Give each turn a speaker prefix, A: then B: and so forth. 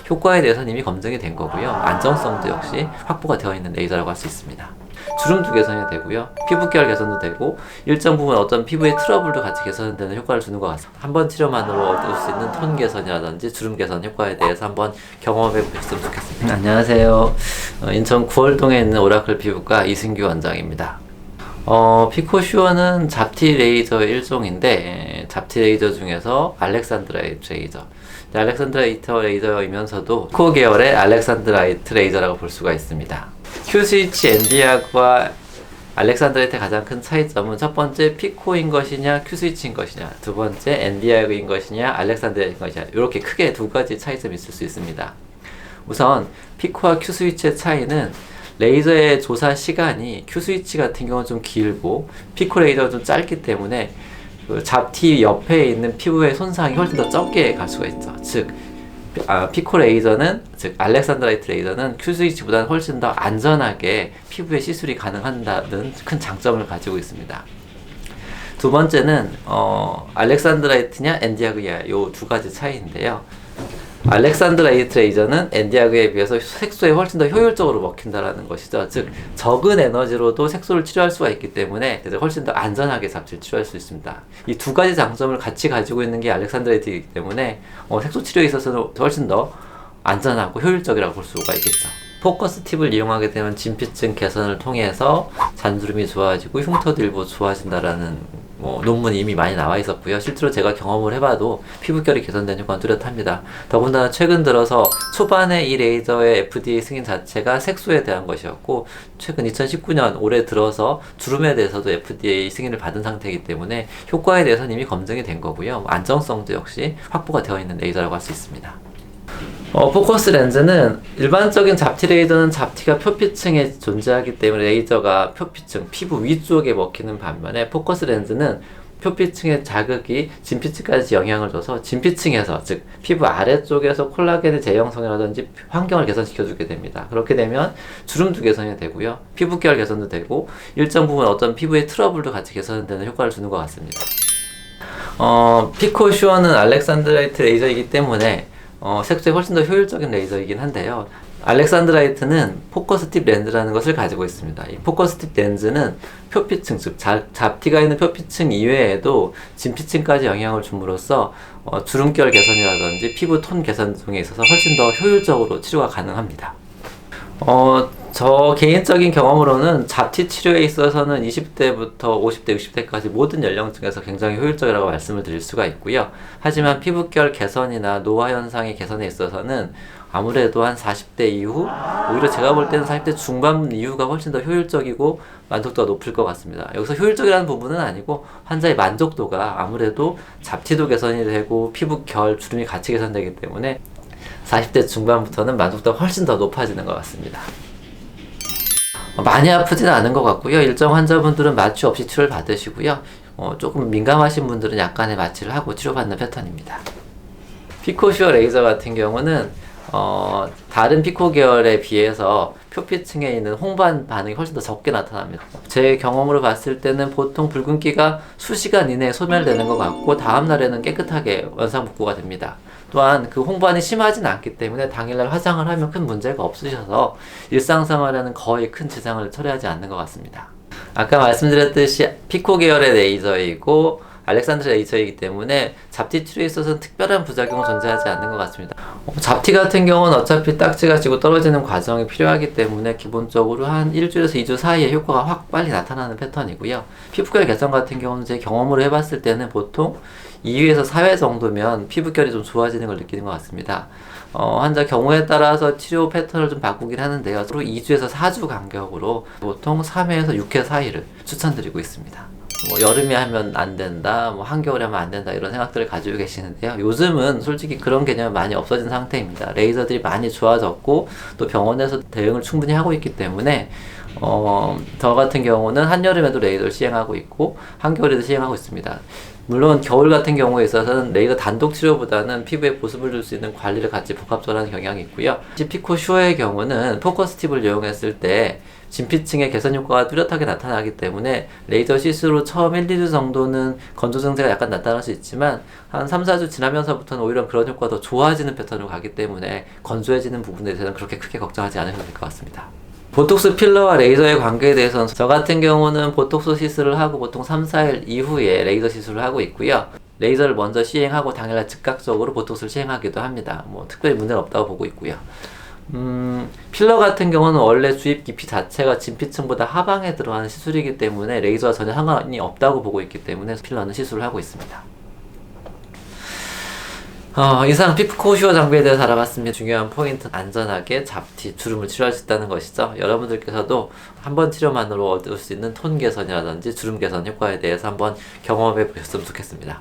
A: 효과에 대해서는 이미 검증이 된 거고요. 안정성도 역시 확보가 되어 있는 레이저라고 할 수 있습니다. 주름도 개선이 되고요. 피부결 개선도 되고 일정 부분 어떤 피부의 트러블도 같이 개선되는 효과를 주는 것 같습니다. 한 번 치료만으로 얻을 수 있는 톤 개선이라든지 주름 개선 효과에 대해서 한번 경험해 보셨으면 좋겠습니다. 안녕하세요. 인천 구월동에 있는 오라클 피부과 이승규 원장입니다. 피코슈어는 잡티 레이저의 일종인데 잡티 레이저 중에서 알렉산드라이트 레이저, 알렉산드라이트 레이저이면서도 피코 계열의 알렉산드라이트 레이저라고 볼 수가 있습니다. 큐스위치 엔디아그와 알렉산드라이트의 가장 큰 차이점은 첫 번째 피코인 것이냐 큐스위치인 것이냐, 두 번째 엔디아그인 것이냐 알렉산드라이트인 것이냐, 이렇게 크게 두 가지 차이점이 있을 수 있습니다. 우선 피코와 큐스위치의 차이는 레이저의 조사 시간이 큐스위치 같은 경우는 좀 길고 피코 레이저가 좀 짧기 때문에 그 잡티 옆에 있는 피부의 손상이 훨씬 더 적게 갈 수가 있죠. 즉 피코 레이저는, 즉 알렉산드라이트 레이저는 큐스위치보다는 훨씬 더 안전하게 피부에 시술이 가능한다는 큰 장점을 가지고 있습니다. 두 번째는 알렉산드라이트냐 엔디아그냐, 요 두 가지 차이인데요. 알렉산드라이트 레이저는 엔디아그에 비해서 색소에 훨씬 더 효율적으로 먹힌다라는 것이죠. 즉 적은 에너지로도 색소를 치료할 수가 있기 때문에 훨씬 더 안전하게 잡티를 치료할 수 있습니다. 이 두 가지 장점을 같이 가지고 있는 게 알렉산드라이트이기 때문에 색소 치료에 있어서는 훨씬 더 안전하고 효율적이라고 볼 수가 있겠죠. 포커스 팁을 이용하게 되면 진피층 개선을 통해서 잔주름이 좋아지고 흉터도 일부 좋아진다라는 논문이 이미 많이 나와 있었고요. 실제로 제가 경험을 해봐도 피부결이 개선된 효과는 뚜렷합니다. 더군다나 최근 들어서 초반에 이 레이저의 FDA 승인 자체가 색소에 대한 것이었고, 최근 2019년 올해 들어서 주름에 대해서도 FDA 승인을 받은 상태이기 때문에 효과에 대해서는 이미 검증이 된 거고요. 안정성도 역시 확보가 되어 있는 레이저라고 할 수 있습니다. 포커스 렌즈는 일반적인 잡티 레이저는 잡티가 표피층에 존재하기 때문에 레이저가 표피층, 피부 위쪽에 먹히는 반면에 포커스 렌즈는 표피층의 자극이 진피층까지 영향을 줘서 진피층에서, 즉 피부 아래쪽에서 콜라겐의 재형성이라든지 환경을 개선시켜주게 됩니다. 그렇게 되면 주름도 개선이 되고요. 피부결 개선도 되고 일정 부분 어떤 피부의 트러블도 같이 개선되는 효과를 주는 것 같습니다. 피코슈어는 알렉산드라이트 레이저이기 때문에 색소에 훨씬 더 효율적인 레이저이긴 한데요. 알렉산드라이트는 포커스 팁 렌즈라는 것을 가지고 있습니다. 이 포커스 팁 렌즈는 표피층, 즉 잡티가 있는 표피층 이외에도 진피층까지 영향을 줌으로써 주름결 개선이라든지 피부 톤 개선 등에 있어서 훨씬 더 효율적으로 치료가 가능합니다. 저 개인적인 경험으로는 잡티 치료에 있어서는 20대부터 50대, 60대까지 모든 연령층에서 굉장히 효율적이라고 말씀을 드릴 수가 있고요. 하지만 피부결 개선이나 노화 현상의 개선에 있어서는 아무래도 한 40대 이후, 오히려 제가 볼 때는 40대 중반 이후가 훨씬 더 효율적이고 만족도가 높을 것 같습니다. 여기서 효율적이라는 부분은 아니고 환자의 만족도가 아무래도 잡티도 개선이 되고 피부결, 주름이 같이 개선되기 때문에 40대 중반부터는 만족도가 훨씬 더 높아지는 것 같습니다. 많이 아프지는 않은 것 같고요. 일정 환자분들은 마취 없이 치료를 받으시고요. 조금 민감하신 분들은 약간의 마취를 하고 치료받는 패턴입니다. 피코슈어 레이저 같은 경우는 다른 피코 계열에 비해서 표피층에 있는 홍반 반응이 훨씬 더 적게 나타납니다. 제 경험으로 봤을 때는 보통 붉은기가 수시간 이내에 소멸되는 것 같고 다음 날에는 깨끗하게 원상복구가 됩니다. 또한 그 홍반이 심하진 않기 때문에 당일날 화장을 하면 큰 문제가 없으셔서 일상생활에는 거의 큰 지장을 초래하지 않는 것 같습니다. 아까 말씀드렸듯이 피코 계열의 레이저이고 알렉산드 레이저이기 때문에 잡티 치료에 있어서는 특별한 부작용은 존재하지 않는 것 같습니다. 잡티 같은 경우는 어차피 딱지가 지고 떨어지는 과정이 필요하기 때문에 기본적으로 한 일주일에서 2주 사이에 효과가 확 빨리 나타나는 패턴이고요. 피부결 개선 같은 경우는 제 경험으로 해봤을 때는 보통 2회에서 4회 정도면 피부결이 좀 좋아지는 걸 느끼는 것 같습니다. 환자 경우에 따라서 치료 패턴을 좀 바꾸긴 하는데요. 2주에서 4주 간격으로 보통 3회에서 6회 사이를 추천드리고 있습니다. 여름에 하면 안 된다, 한겨울에 하면 안 된다, 이런 생각들을 가지고 계시는데요. 요즘은 솔직히 그런 개념이 많이 없어진 상태입니다. 레이저들이 많이 좋아졌고 또 병원에서 대응을 충분히 하고 있기 때문에 저 같은 경우는 한여름에도 레이저를 시행하고 있고 한겨울에도 시행하고 있습니다. 물론 겨울 같은 경우에 있어서는 레이저 단독 치료보다는 피부에 보습을 줄 수 있는 관리를 같이 복합적으로 하는 경향이 있고요. 피코 슈어의 경우는 포커스 팁을 이용했을 때 진피층의 개선 효과가 뚜렷하게 나타나기 때문에 레이저 시술로 처음 1, 2주 정도는 건조 증세가 약간 나타날 수 있지만 한 3, 4주 지나면서부터는 오히려 그런 효과가 더 좋아지는 패턴으로 가기 때문에 건조해지는 부분에 대해서는 그렇게 크게 걱정하지 않으셔도 될 것 같습니다. 보톡스 필러와 레이저의 관계에 대해서는 저 같은 경우는 보톡스 시술을 하고 보통 3, 4일 이후에 레이저 시술을 하고 있고요. 레이저를 먼저 시행하고 당일날 즉각적으로 보톡스를 시행하기도 합니다. 뭐 특별히 문제는 없다고 보고 있고요. 필러 같은 경우는 원래 주입 깊이 자체가 진피층보다 하방에 들어가는 시술이기 때문에 레이저와 전혀 상관이 없다고 보고 있기 때문에 필러는 시술을 하고 있습니다. 이상 피코 슈어 장비에 대해서 알아봤습니다. 중요한 포인트는 안전하게 잡티, 주름을 치료할 수 있다는 것이죠. 여러분들께서도 한 번 치료만으로 얻을 수 있는 톤 개선이라든지 주름 개선 효과에 대해서 한번 경험해 보셨으면 좋겠습니다.